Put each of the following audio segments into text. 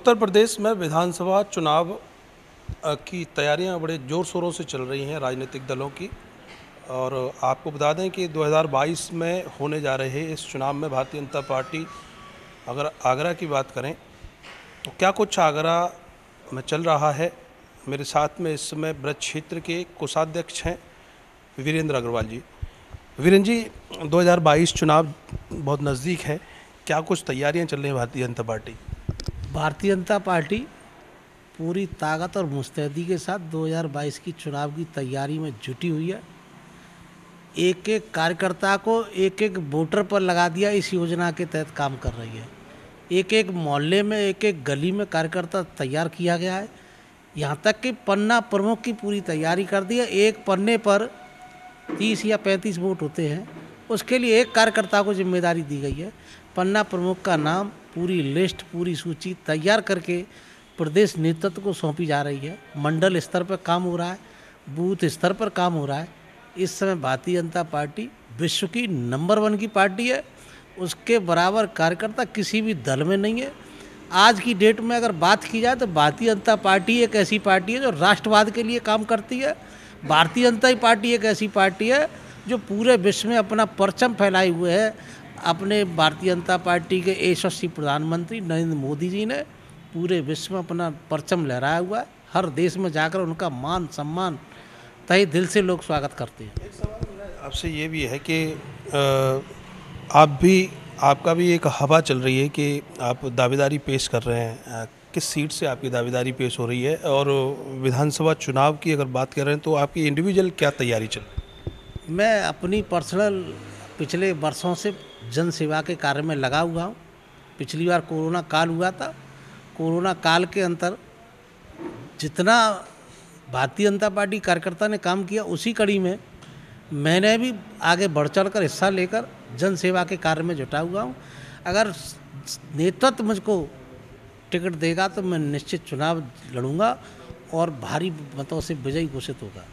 उत्तर प्रदेश में विधानसभा चुनाव की तैयारियां बड़े ज़ोर शोरों से चल रही हैं राजनीतिक दलों की। और आपको बता दें कि 2022 में होने जा रहे इस चुनाव में भारतीय जनता पार्टी, अगर आगरा की बात करें तो क्या कुछ आगरा में चल रहा है। मेरे साथ में इस समय ब्रज क्षेत्र के कोषाध्यक्ष हैं वीरेंद्र अग्रवाल जी। वीरेंद्र जी, 2022 चुनाव बहुत नज़दीक है, क्या कुछ तैयारियां चल रही हैं भारतीय जनता पार्टी? भारतीय जनता पार्टी पूरी ताकत और मुस्तैदी के साथ 2022 की चुनाव की तैयारी में जुटी हुई है। एक एक कार्यकर्ता को एक एक वोटर पर लगा दिया, इस योजना के तहत काम कर रही है। एक एक मोहल्ले में, एक एक गली में कार्यकर्ता तैयार किया गया है। यहाँ तक कि पन्ना प्रमुख की पूरी तैयारी कर दी है। एक पन्ने पर 30 या 35 वोट होते हैं, उसके लिए एक कार्यकर्ता को जिम्मेदारी दी गई है। पन्ना प्रमुख का नाम, पूरी लिस्ट, पूरी सूची तैयार करके प्रदेश नेतृत्व को सौंपी जा रही है। मंडल स्तर पर काम हो रहा है, बूथ स्तर पर काम हो रहा है। इस समय भारतीय जनता पार्टी विश्व की नंबर 1 की पार्टी है। उसके बराबर कार्यकर्ता किसी भी दल में नहीं है। आज की डेट में अगर बात की जाए तो भारतीय जनता पार्टी एक ऐसी पार्टी है जो राष्ट्रवाद के लिए काम करती है। भारतीय जनता पार्टी एक ऐसी पार्टी है जो पूरे विश्व में अपना परचम फैलाए हुए है। अपने भारतीय जनता पार्टी के यशस्वी प्रधानमंत्री नरेंद्र मोदी जी ने पूरे विश्व में अपना परचम लहराया हुआ है। हर देश में जाकर उनका मान सम्मान तहे दिल से लोग स्वागत करते हैं। एक सवाल आपसे ये भी है कि आपका भी एक हवा चल रही है कि आप दावेदारी पेश कर रहे हैं। किस सीट से आपकी दावेदारी पेश हो रही है? और विधानसभा चुनाव की अगर बात कर रहे हैं तो आपकी इंडिविजुअल क्या तैयारी चल रही है? मैं अपनी पर्सनल पिछले वर्षों से जन सेवा के कार्य में लगा हुआ हूँ। पिछली बार कोरोना काल हुआ था। कोरोना काल के अंतर जितना भारतीय जनता पार्टी कार्यकर्ता ने काम किया, उसी कड़ी में मैंने भी आगे बढ़ चढ़कर हिस्सा लेकर जन सेवा के कार्य में जुटा हुआ हूँ। अगर नेतृत्व मुझको टिकट देगा तो मैं निश्चित चुनाव लड़ूंगा और भारी मतों से विजयी घोषित होगा।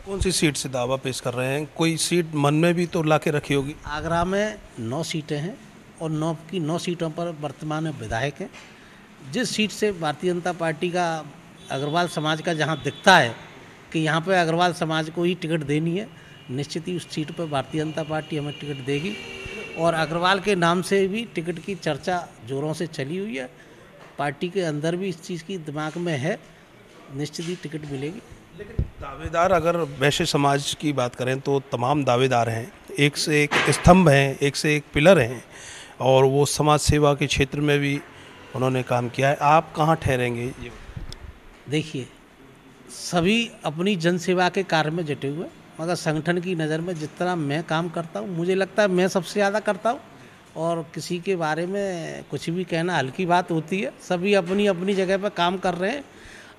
कौन सी सीट से दावा पेश कर रहे हैं? कोई सीट मन में भी तो ला के रखी होगी। आगरा में 9 सीटें हैं और 9 की 9 सीटों पर वर्तमान में विधायक हैं। जिस सीट से भारतीय जनता पार्टी का अग्रवाल समाज का जहां दिखता है कि यहाँ पे अग्रवाल समाज को ही टिकट देनी है, निश्चित ही उस सीट पर भारतीय जनता पार्टी हमें टिकट देगी। और अग्रवाल के नाम से भी टिकट की चर्चा ज़ोरों से चली हुई है। पार्टी के अंदर भी इस चीज़ की दिमाग में है, निश्चित ही टिकट मिलेगी। लेकिन दावेदार, अगर वैश्य समाज की बात करें तो तमाम दावेदार हैं, एक से एक स्तंभ हैं, एक से एक पिलर हैं, और वो समाज सेवा के क्षेत्र में भी उन्होंने काम किया है। आप कहाँ ठहरेंगे? ये देखिए, सभी अपनी जन सेवा के कार्य में जुटे हुए, मगर संगठन की नज़र में जितना मैं काम करता हूँ, मुझे लगता है मैं सबसे ज़्यादा करता हूँ। और किसी के बारे में कुछ भी कहना हल्की बात होती है। सभी अपनी अपनी जगह पर काम कर रहे हैं।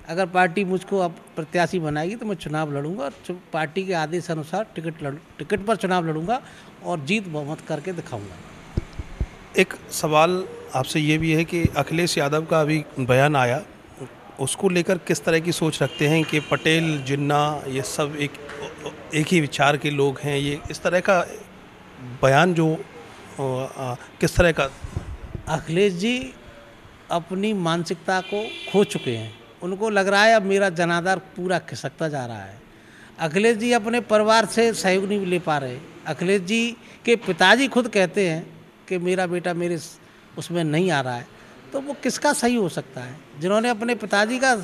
अगर पार्टी मुझको अब प्रत्याशी बनाएगी तो मैं चुनाव लड़ूंगा और पार्टी के आदेश अनुसार टिकट पर चुनाव लड़ूंगा और जीत बहुमत करके दिखाऊंगा। एक सवाल आपसे ये भी है कि अखिलेश यादव का अभी बयान आया, उसको लेकर किस तरह की सोच रखते हैं कि पटेल, जिन्ना, ये सब एक ही विचार के लोग हैं? ये इस तरह का बयान जो किस तरह का? अखिलेश जी अपनी मानसिकता को खो चुके हैं। उनको लग रहा है अब मेरा जनाधार पूरा खिसकता जा रहा है। अखिलेश जी अपने परिवार से सहयोग नहीं ले पा रहे। अखिलेश जी के पिताजी खुद कहते हैं कि मेरा बेटा मेरे उसमें नहीं आ रहा है, तो वो किसका सही हो सकता है? जिन्होंने अपने पिताजी का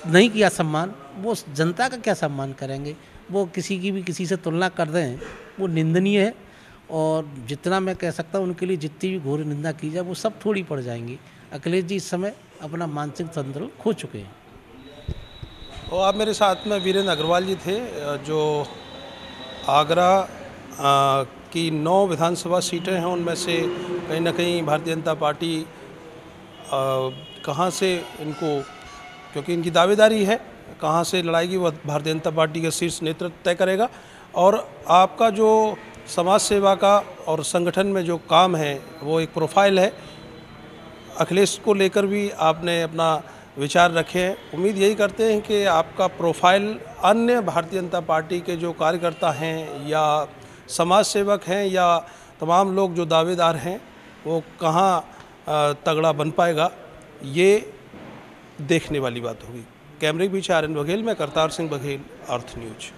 नहीं किया सम्मान, वो जनता का क्या सम्मान करेंगे? वो किसी की भी किसी से तुलना कर दें, वो निंदनीय है। और जितना मैं कह सकता हूँ उनके लिए जितनी भी घोर निंदा की जाए वो सब थोड़ी पड़ जाएंगी। अखिलेश जी इस समय अपना मानसिक संतुलन खो चुके हैं। और आप मेरे साथ में वीरेंद्र अग्रवाल जी थे, जो आगरा की 9 विधानसभा सीटें हैं, उनमें से कहीं ना कहीं भारतीय जनता पार्टी कहाँ से इनको, क्योंकि इनकी दावेदारी है, कहाँ से लड़ाएगी वह भारतीय जनता पार्टी का शीर्ष नेतृत्व तय करेगा। और आपका जो समाज सेवा का और संगठन में जो काम है वो एक प्रोफाइल है। अखिलेश को लेकर भी आपने अपना विचार रखे हैं। उम्मीद यही करते हैं कि आपका प्रोफाइल अन्य भारतीय जनता पार्टी के जो कार्यकर्ता हैं या समाज सेवक हैं या तमाम लोग जो दावेदार हैं वो कहाँ तगड़ा बन पाएगा, ये देखने वाली बात होगी। कैमरे के पीछे आर्यन बघेल, मैं करतार सिंह बघेल, अर्थ न्यूज।